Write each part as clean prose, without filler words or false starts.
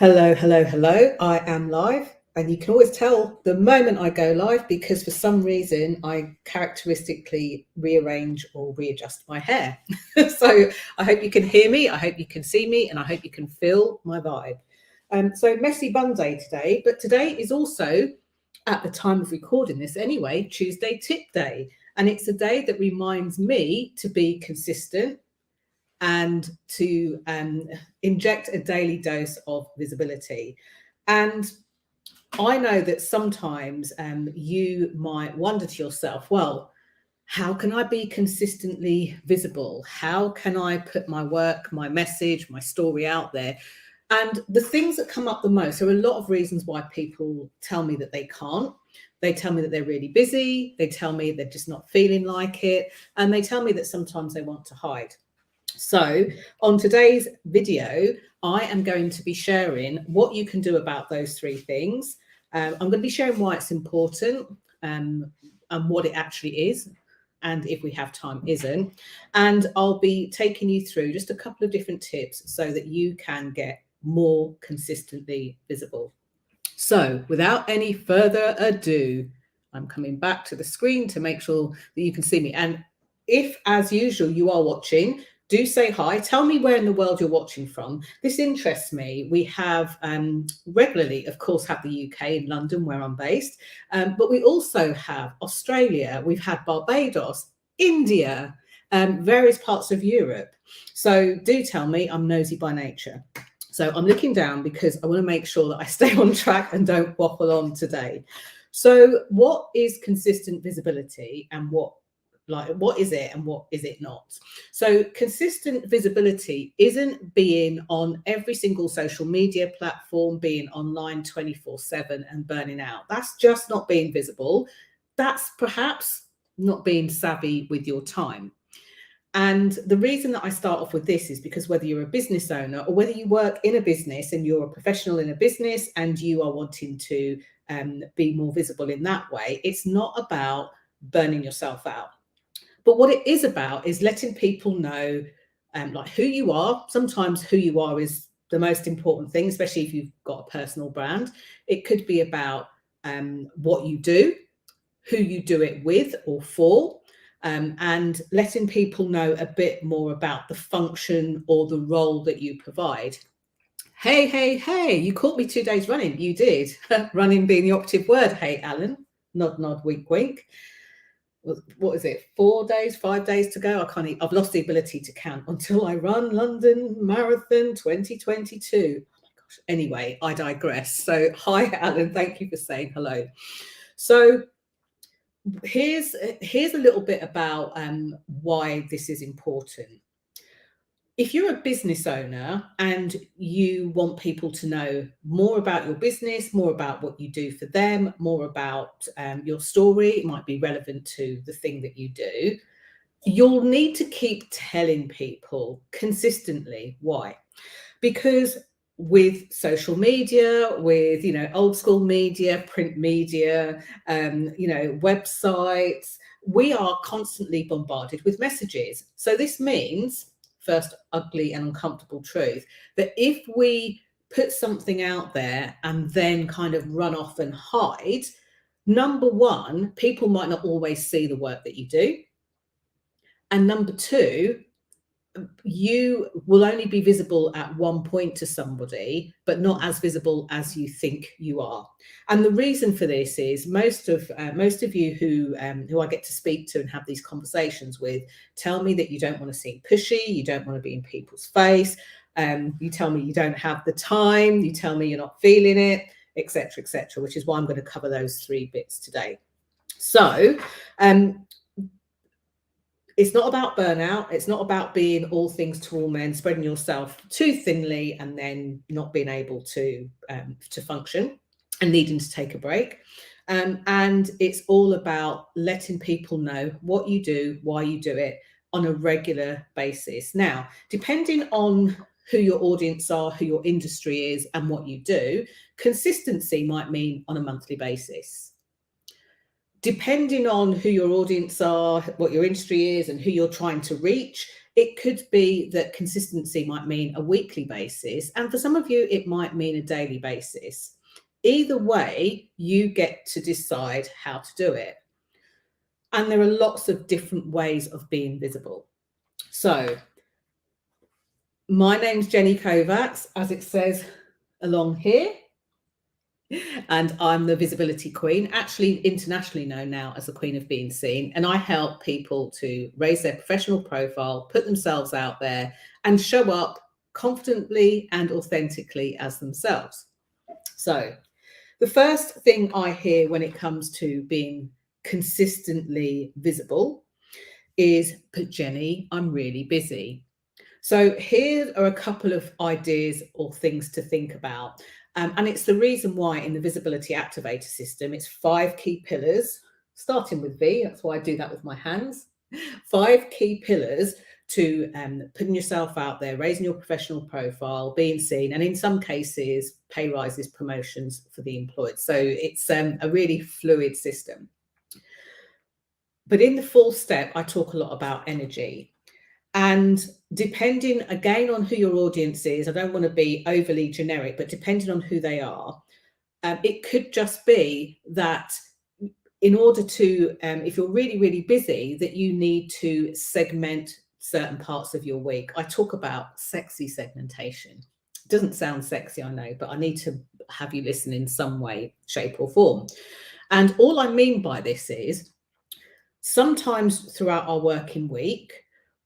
Hello, hello, hello. I am live, and you can always tell the moment I go live because for some reason I characteristically rearrange or readjust my hair. So I hope you can hear me, I hope you can see me, and I hope you can feel my vibe. So messy bun day today, but today is also, at the time of recording this anyway, Tuesday tip day. And it's a day that reminds me to be consistent and to inject a daily dose of visibility. And I know that sometimes you might wonder to yourself, well, how can I be consistently visible? How can I put my work, my message, my story out there? And the things that come up the most, there are a lot of reasons why people tell me that they can't. They tell me that they're really busy. They tell me they're just not feeling like it. And they tell me that sometimes they want to hide. So on today's video, I am going to be sharing what you can do about those three things. I'm going to be sharing why it's important and what it actually is, and if we have time, isn't. And I'll be taking you through just a couple of different tips so that you can get more consistently visible. So without any further ado, I'm coming back to the screen to make sure that you can see me. And if, as usual, you are watching, do say hi. Tell me where in the world you're watching from. This interests me. We have regularly, of course, have the UK in London, where I'm based, but we also have Australia. We've had Barbados, India, various parts of Europe. So do tell me. I'm nosy by nature. So I'm looking down because I want to make sure that I stay on track and don't waffle on today. So what is consistent visibility, and what is it and what is it not? So consistent visibility isn't being on every single social media platform, being online 24/7 and burning out. That's just not being visible. That's perhaps not being savvy with your time. And the reason that I start off with this is because whether you're a business owner or whether you work in a business and you're a professional in a business and you are wanting to be more visible in that way, it's not about burning yourself out. But what it is about is letting people know like who you are. Sometimes who you are is the most important thing, especially if you've got a personal brand. It could be about what you do, who you do it with or for, and letting people know a bit more about the function or the role that you provide. Hey, hey, hey, you caught me 2 days running. You did. Running being the operative word. Hey, Alan. Nod, nod, wink, wink. What is it? 4 days, 5 days to go? I've lost the ability to count until I run London Marathon 2022. Oh my gosh. Anyway, I digress. So hi, Alan. Thank you for saying hello. So here's a little bit about why this is important. If you're a business owner and you want people to know more about your business, more about what you do for them, more about your story, it might be relevant to the thing that you do, you'll need to keep telling people consistently. Why? Because with social media, with old school media, print media, websites, we are constantly bombarded with messages. So this means, first ugly and uncomfortable truth, that if we put something out there and then kind of run off and hide, number one, people might not always see the work that you do. And number two, you will only be visible at one point to somebody, but not as visible as you think you are. And the reason for this is most of you who I get to speak to and have these conversations with tell me that you don't want to seem pushy, you don't want to be in people's face, you tell me you don't have the time, you tell me you're not feeling it, etc., etc., which is why I'm going to cover those three bits today. So it's not about burnout. It's not about being all things to all men, spreading yourself too thinly and then not being able to function and needing to take a break. And it's all about letting people know what you do, why you do it on a regular basis. Now, depending on who your audience are, who your industry is, and what you do, consistency might mean on a monthly basis. Depending on who your audience are, what your industry is, and who you're trying to reach, It could be that consistency might mean a weekly basis, and for some of you, it might mean a daily basis. Either way, you get to decide how to do it. And there are lots of different ways of being visible. So, my name's Jenny Kovacs, as it says along here, and I'm the visibility queen, actually internationally known now as the Queen of Being Seen. And I help people to raise their professional profile, put themselves out there, and show up confidently and authentically as themselves. So, the first thing I hear when it comes to being consistently visible is, but Jenny, I'm really busy. So here are a couple of ideas or things to think about. And it's the reason why in the visibility activator system, it's 5 key pillars, starting with V. That's why I do that with my hands. 5 key pillars to putting yourself out there, raising your professional profile, being seen, and in some cases, pay rises, promotions for the employed. So it's a really fluid system. But in the 4th step, I talk a lot about energy. And depending again on who your audience is, I don't want to be overly generic, but depending on who they are, it could just be that in order to, if you're really, really busy, that you need to segment certain parts of your week. I talk about sexy segmentation. It doesn't sound sexy, I know, but I need to have you listen in some way, shape, or form. And all I mean by this is sometimes throughout our working week,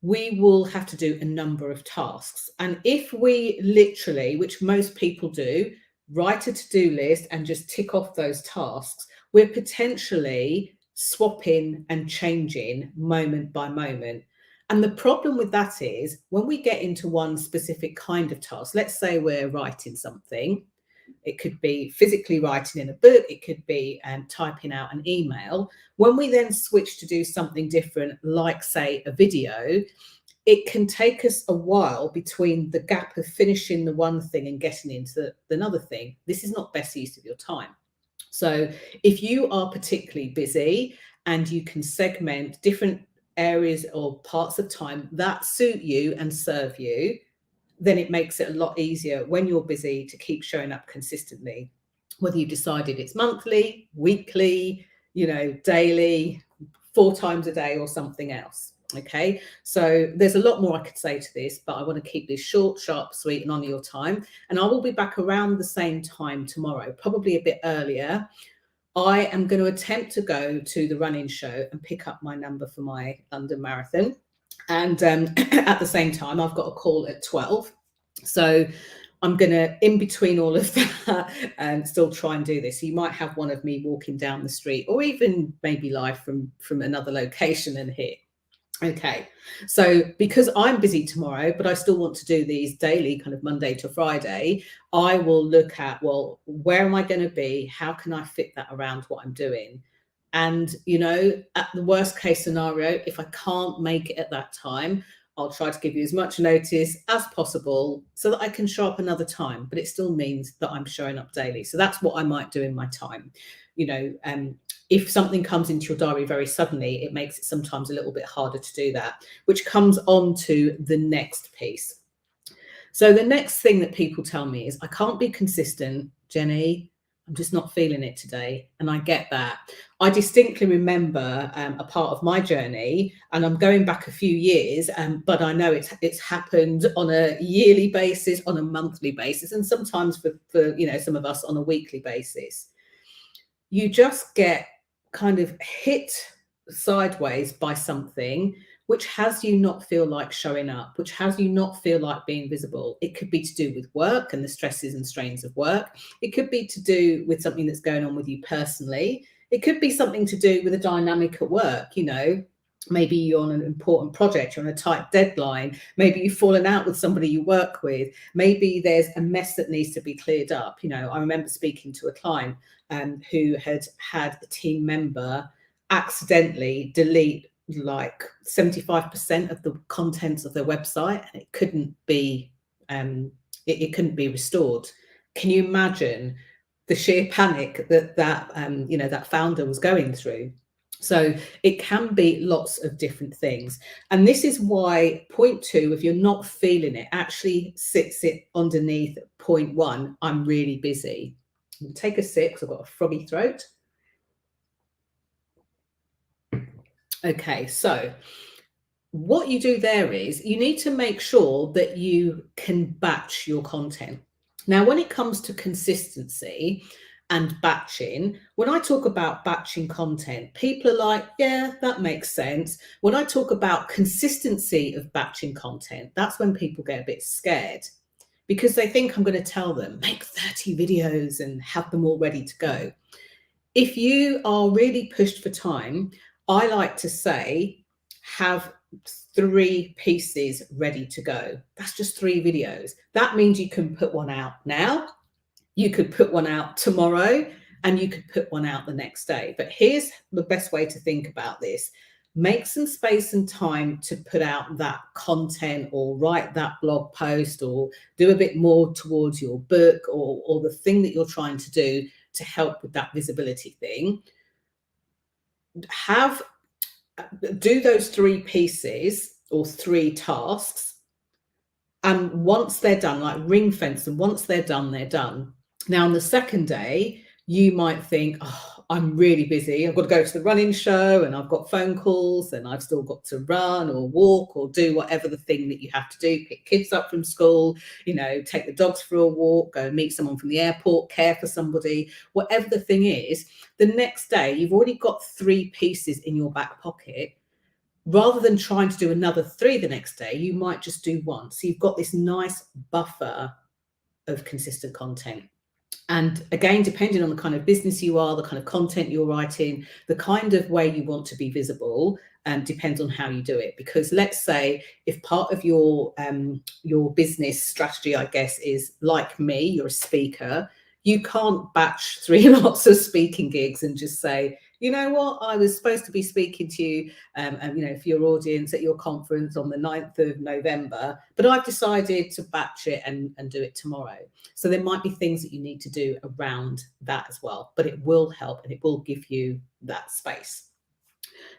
we will have to do a number of tasks. And if we literally, which most people do, write a to-do list and just tick off those tasks, we're potentially swapping and changing moment by moment. And the problem with that is when we get into one specific kind of task, let's say we're writing something, it could be physically writing in a book, it could be typing out an email. When we then switch to do something different, like say a video, it can take us a while between the gap of finishing the one thing and getting into another thing. This is not best use of your time. So if you are particularly busy and you can segment different areas or parts of time that suit you and serve you, then it makes it a lot easier when you're busy to keep showing up consistently, whether you've decided it's monthly, weekly, daily, 4 times a day or something else. Okay, so there's a lot more I could say to this, but I want to keep this short, sharp, sweet, and on your time. And I will be back around the same time tomorrow, probably a bit earlier. I am going to attempt to go to the running show and pick up my number for my London Marathon. And at the same time, I've got a call at 12. So I'm going to, in between all of that, still try and do this. So you might have one of me walking down the street or even maybe live from another location and here. Okay, so because I'm busy tomorrow, but I still want to do these daily, kind of Monday to Friday, I will look at, well, where am I going to be? How can I fit that around what I'm doing? And, at the worst case scenario, if I can't make it at that time, I'll try to give you as much notice as possible so that I can show up another time, but it still means that I'm showing up daily. So that's what I might do in my time. If something comes into your diary very suddenly, it makes it sometimes a little bit harder to do that, which comes on to the next piece. So the next thing that people tell me is, I can't be consistent, Jenny. I'm just not feeling it today. And I get that. I distinctly remember a part of my journey, and I'm going back a few years, but I know it's happened on a yearly basis, on a monthly basis, and sometimes for some of us on a weekly basis. You just get kind of hit sideways by something which has you not feel like showing up, which has you not feel like being visible. It could be to do with work and the stresses and strains of work. It could be to do with something that's going on with you personally. It could be something to do with a dynamic at work, maybe you're on an important project, you're on a tight deadline, maybe you've fallen out with somebody you work with, maybe there's a mess that needs to be cleared up. I remember speaking to a client who had a team member accidentally delete like 75% of the contents of their website, and it couldn't be restored. Can you imagine the sheer panic that founder was going through? So it can be lots of different things. And this is why point 2, if you're not feeling it, actually sits it underneath point 1, I'm really busy. Take a sip because I've got a froggy throat. Okay, so what you do there is you need to make sure that you can batch your content. Now, when it comes to consistency and batching, when I talk about batching content, people are like, yeah, that makes sense. When I talk about consistency of batching content, that's when people get a bit scared because they think I'm going to tell them, make 30 videos and have them all ready to go. If you are really pushed for time, I like to say, have 3 pieces ready to go. That's just 3 videos. That means you can put one out now, you could put one out tomorrow, and you could put one out the next day. But here's the best way to think about this. Make some space and time to put out that content or write that blog post or do a bit more towards your book or the thing that you're trying to do to help with that visibility thing. Do those 3 pieces or 3 tasks, and once they're done, like ring fence them, once they're done, they're done. Now on the second day, you might think, oh, I'm really busy, I've got to go to the running show and I've got phone calls and I've still got to run or walk or do whatever the thing that you have to do, pick kids up from school, take the dogs for a walk, go meet someone from the airport, care for somebody, whatever the thing is. The next day, you've already got 3 pieces in your back pocket. Rather than trying to do another 3 the next day, you might just do 1. So you've got this nice buffer of consistent content. And again, depending on the kind of business you are, the kind of content you're writing, the kind of way you want to be visible, depends on how you do it. Because let's say if part of your business strategy, I guess, is like me, you're a speaker, you can't batch 3 lots of speaking gigs and just say, you know what, I was supposed to be speaking to you, for your audience at your conference on the 9th of November, but I've decided to batch it and do it tomorrow. So there might be things that you need to do around that as well, but it will help and it will give you that space.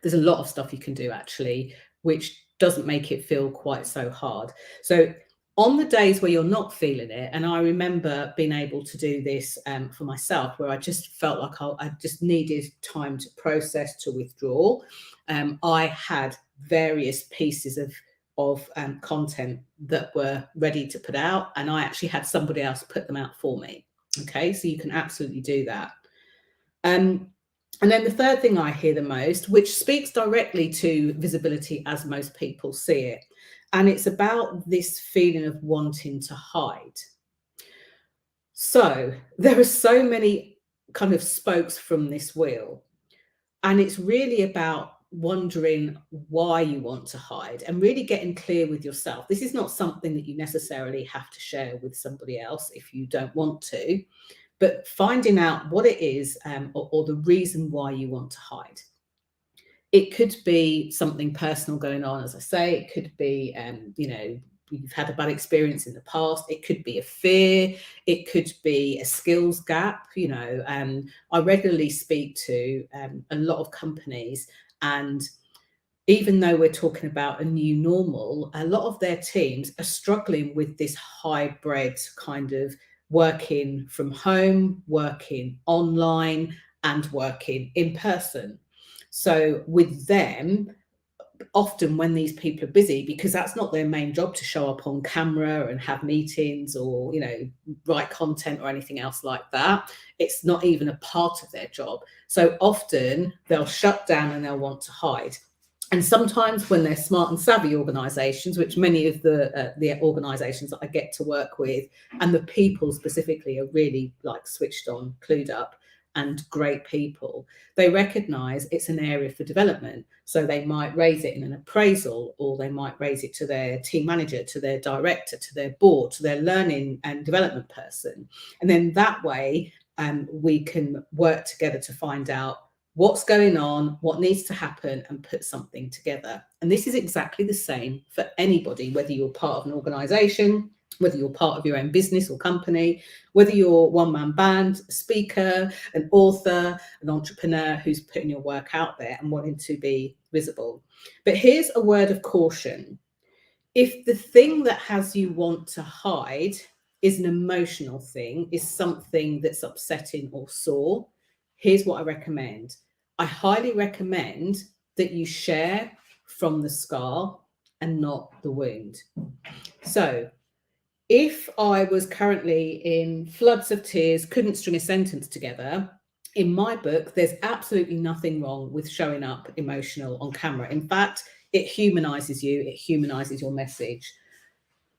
There's a lot of stuff you can do actually, which doesn't make it feel quite so hard. So on the days where you're not feeling it, and I remember being able to do this for myself, where I just felt like I just needed time to process, to withdraw. I had various pieces of content that were ready to put out, and I actually had somebody else put them out for me. Okay, so you can absolutely do that. And then the third thing I hear the most, which speaks directly to visibility as most people see it, and it's about this feeling of wanting to hide. So there are so many kind of spokes from this wheel, and it's really about wondering why you want to hide and really getting clear with yourself. This is not something that you necessarily have to share with somebody else if you don't want to, but finding out what it is or the reason why you want to hide. It could be something personal going on, as I say. It could be, you've had a bad experience in the past. It could be a fear. It could be a skills gap. I regularly speak to a lot of companies, and even though we're talking about a new normal, a lot of their teams are struggling with this hybrid kind of working from home, working online, and working in person. So with them, often when these people are busy, because that's not their main job to show up on camera and have meetings or write content or anything else like that, it's not even a part of their job. So often they'll shut down and they'll want to hide. And sometimes when they're smart and savvy organizations, which many of the organizations that I get to work with, and the people specifically are really like switched on, clued up, and great people, they recognize it's an area for development. So they might raise it in an appraisal, or they might raise it to their team manager, to their director, to their board, to their learning and development person. And then that way we can work together to find out what's going on, what needs to happen, and put something together. And this is exactly the same for anybody, whether you're part of an organization, whether you're part of your own business or company, whether you're one-man band, a speaker, an author, an entrepreneur who's putting your work out there and wanting to be visible. But here's a word of caution. If the thing that has you want to hide is an emotional thing, is something that's upsetting or sore, here's what I recommend. I highly recommend that you share from the scar and not the wound. So if I was currently in floods of tears, couldn't string a sentence together, in my book, there's absolutely nothing wrong with showing up emotional on camera. In fact, it humanizes you, it humanizes your message.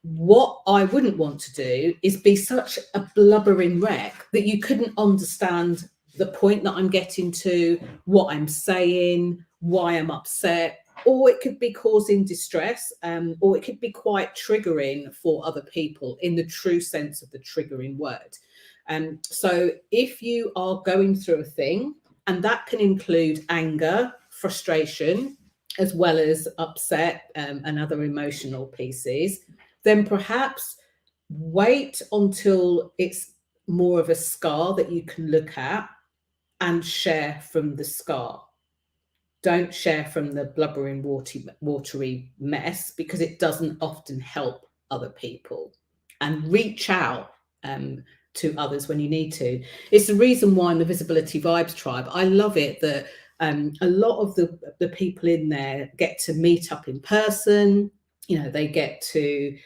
What I wouldn't want to do is be such a blubbering wreck that you couldn't understand the point that I'm getting to, what I'm saying, why I'm upset, or it could be causing distress, or it could be quite triggering for other people in the true sense of the triggering word. So if you are going through a thing, and that can include anger, frustration, as well as upset and other emotional pieces, then perhaps wait until it's more of a scar that you can look at and share from the scar. Don't share from the blubbering, watery mess, because it doesn't often help other people. And reach out to others when you need to. It's the reason why in the Visibility Vibes tribe, I love it that a lot of the people in there get to meet up in person. You know, they get to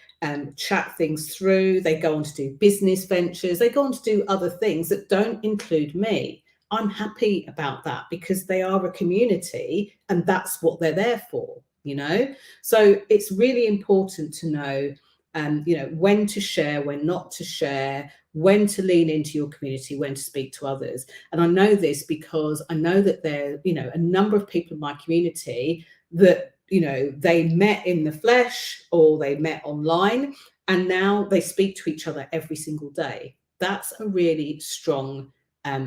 chat things through. They go on to do business ventures. They go on to do other things that don't include me. I'm happy about that because they are a community and that's what they're there for, you know? So it's really important to know, you know, when to share, when not to share, when to lean into your community, when to speak to others. And I know this because I know that there, you know, a number of people in my community that, you know, they met in the flesh or they met online and now they speak to each other every single day. That's a really strong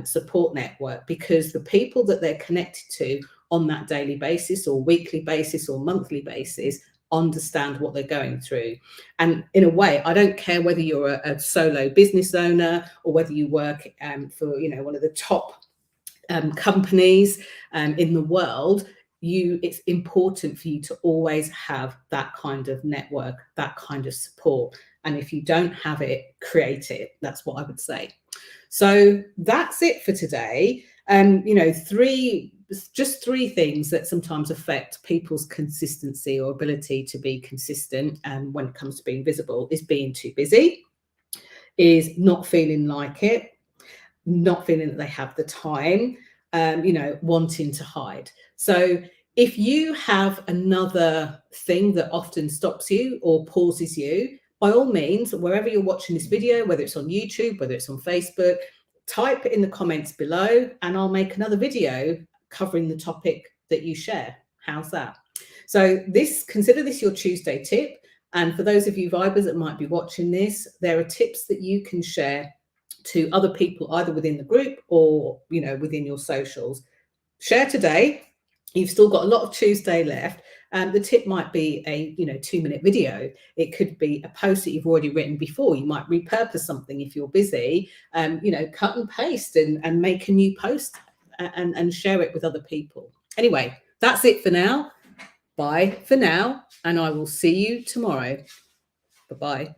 support network, because the people that they're connected to on that daily basis or weekly basis or monthly basis understand what they're going through. And in a way, I don't care whether you're a solo business owner or whether you work for, you know, one of the top companies in the world. It's important for you to always have that kind of network, that kind of support. And if you don't have it, create it. That's what I would say. So that's it for today. You know, just three things that sometimes affect people's consistency or ability to be consistent when it comes to being visible is being too busy, is not feeling like it, not feeling that they have the time, you know, wanting to hide. So if you have another thing that often stops you or pauses you, by all means, wherever you're watching this video, whether it's on YouTube, whether it's on Facebook, type it in the comments below and I'll make another video covering the topic that you share. How's that? So consider this your Tuesday tip. And for those of you vibers that might be watching this, there are tips that you can share to other people, either within the group or, you know, within your socials. Share today. You've still got a lot of Tuesday left. The tip might be a 2-minute video. It could be a post that you've already written before. You might repurpose something if you're busy, cut and paste and make a new post and share it with other people. Anyway, that's it for now. Bye for now, and I will see you tomorrow. Bye-bye.